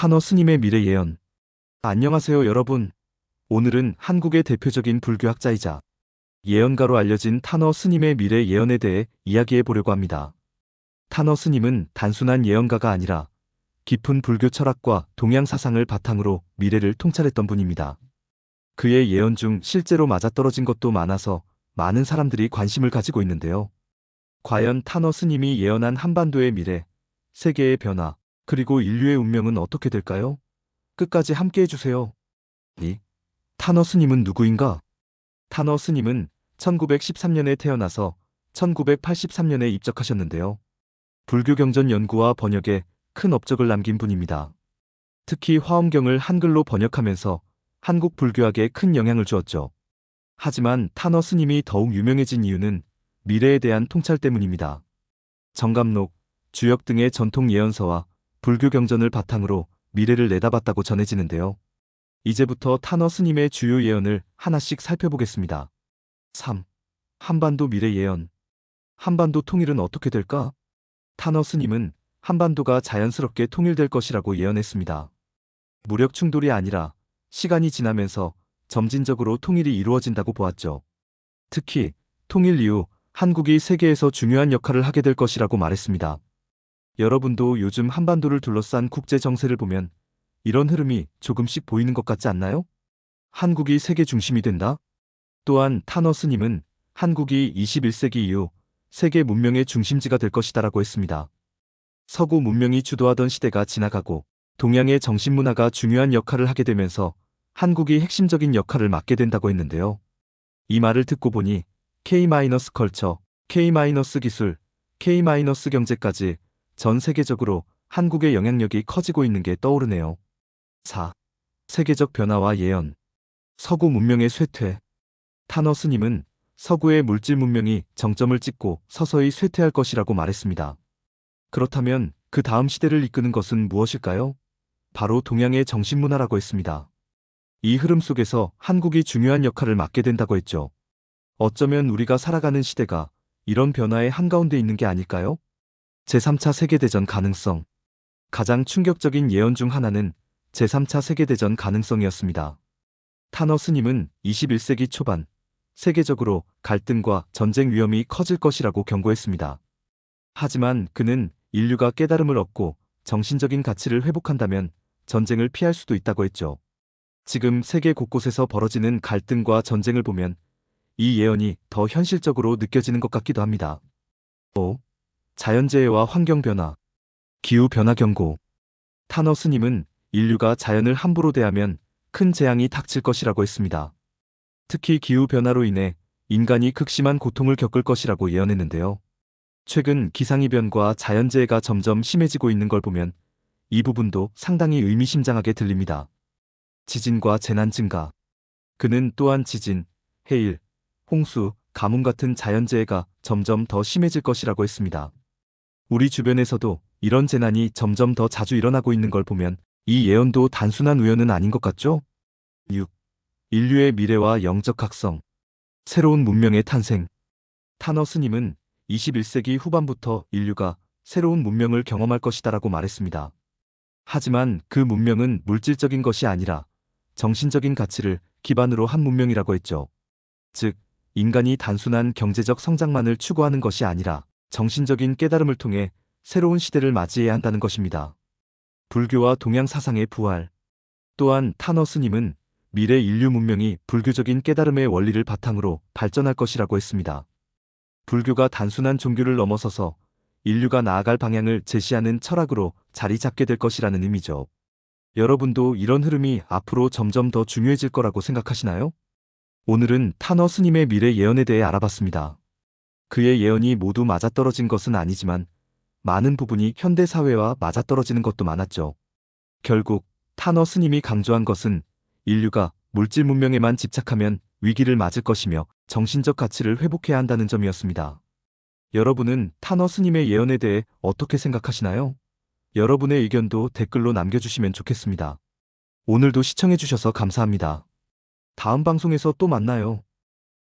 타너 스님의 미래 예언. 안녕하세요, 여러분. 오늘은 한국의 대표적인 불교학자이자 예언가로 알려진 타너 스님의 미래 예언에 대해 이야기해 보려고 합니다. 타너 스님은 단순한 예언가가 아니라 깊은 불교 철학과 동양 사상을 바탕으로 미래를 통찰했던 분입니다. 그의 예언 중 실제로 맞아떨어진 것도 많아서 많은 사람들이 관심을 가지고 있는데요. 과연 타너 스님이 예언한 한반도의 미래, 세계의 변화, 그리고 인류의 운명은 어떻게 될까요? 끝까지 함께 해주세요. 타너 스님은 누구인가? 타너 스님은 1913년에 태어나서 1983년에 입적하셨는데요. 불교 경전 연구와 번역에 큰 업적을 남긴 분입니다. 특히 화엄경을 한글로 번역하면서 한국 불교학에 큰 영향을 주었죠. 하지만 타너 스님이 더욱 유명해진 이유는 미래에 대한 통찰 때문입니다. 정감록, 주역 등의 전통 예언서와 불교 경전을 바탕으로 미래를 내다봤다고 전해지는데요. 이제부터 타너 스님의 주요 예언을 하나씩 살펴보겠습니다. 3. 한반도 미래 예언. 한반도 통일은 어떻게 될까? 타너 스님은 한반도가 자연스럽게 통일될 것이라고 예언했습니다. 무력 충돌이 아니라 시간이 지나면서 점진적으로 통일이 이루어진다고 보았죠. 특히 통일 이후 한국이 세계에서 중요한 역할을 하게 될 것이라고 말했습니다. 여러분도 요즘 한반도를 둘러싼 국제 정세를 보면 이런 흐름이 조금씩 보이는 것 같지 않나요? 한국이 세계 중심이 된다? 또한 타너 스님은 한국이 21세기 이후 세계 문명의 중심지가 될 것이다라고 했습니다. 서구 문명이 주도하던 시대가 지나가고 동양의 정신문화가 중요한 역할을 하게 되면서 한국이 핵심적인 역할을 맡게 된다고 했는데요. 이 말을 듣고 보니 K-컬처, K-기술, K-경제까지 전 세계적으로 한국의 영향력이 커지고 있는 게 떠오르네요. 4. 세계적 변화와 예언. 서구 문명의 쇠퇴. 타너 스님은 서구의 물질 문명이 정점을 찍고 서서히 쇠퇴할 것이라고 말했습니다. 그렇다면 그 다음 시대를 이끄는 것은 무엇일까요? 바로 동양의 정신문화라고 했습니다. 이 흐름 속에서 한국이 중요한 역할을 맡게 된다고 했죠. 어쩌면 우리가 살아가는 시대가 이런 변화의 한가운데 있는 게 아닐까요? 제3차 세계대전 가능성. 가장 충격적인 예언 중 하나는 제3차 세계대전 가능성이었습니다. 타너 스님은 21세기 초반 세계적으로 갈등과 전쟁 위험이 커질 것이라고 경고했습니다. 하지만 그는 인류가 깨달음을 얻고 정신적인 가치를 회복한다면 전쟁을 피할 수도 있다고 했죠. 지금 세계 곳곳에서 벌어지는 갈등과 전쟁을 보면 이 예언이 더 현실적으로 느껴지는 것 같기도 합니다. 5. 자연재해와 환경변화, 기후변화 경고. 타너 스님은 인류가 자연을 함부로 대하면 큰 재앙이 닥칠 것이라고 했습니다. 특히 기후변화로 인해 인간이 극심한 고통을 겪을 것이라고 예언했는데요. 최근 기상이변과 자연재해가 점점 심해지고 있는 걸 보면 이 부분도 상당히 의미심장하게 들립니다. 지진과 재난 증가. 그는 또한 지진, 해일, 홍수, 가뭄 같은 자연재해가 점점 더 심해질 것이라고 했습니다. 우리 주변에서도 이런 재난이 점점 더 자주 일어나고 있는 걸 보면 이 예언도 단순한 우연은 아닌 것 같죠? 6. 인류의 미래와 영적 각성. 새로운 문명의 탄생. 타너 스님은 21세기 후반부터 인류가 새로운 문명을 경험할 것이다라고 말했습니다. 하지만 그 문명은 물질적인 것이 아니라 정신적인 가치를 기반으로 한 문명이라고 했죠. 즉, 인간이 단순한 경제적 성장만을 추구하는 것이 아니라 정신적인 깨달음을 통해 새로운 시대를 맞이해야 한다는 것입니다. 불교와 동양 사상의 부활. 또한 타너 스님은 미래 인류 문명이 불교적인 깨달음의 원리를 바탕으로 발전할 것이라고 했습니다. 불교가 단순한 종교를 넘어서서 인류가 나아갈 방향을 제시하는 철학으로 자리 잡게 될 것이라는 의미죠. 여러분도 이런 흐름이 앞으로 점점 더 중요해질 거라고 생각하시나요? 오늘은 타너 스님의 미래 예언에 대해 알아봤습니다. 그의 예언이 모두 맞아떨어진 것은 아니지만 많은 부분이 현대 사회와 맞아떨어지는 것도 많았죠. 결국 타너 스님이 강조한 것은 인류가 물질 문명에만 집착하면 위기를 맞을 것이며 정신적 가치를 회복해야 한다는 점이었습니다. 여러분은 타너 스님의 예언에 대해 어떻게 생각하시나요? 여러분의 의견도 댓글로 남겨주시면 좋겠습니다. 오늘도 시청해주셔서 감사합니다. 다음 방송에서 또 만나요.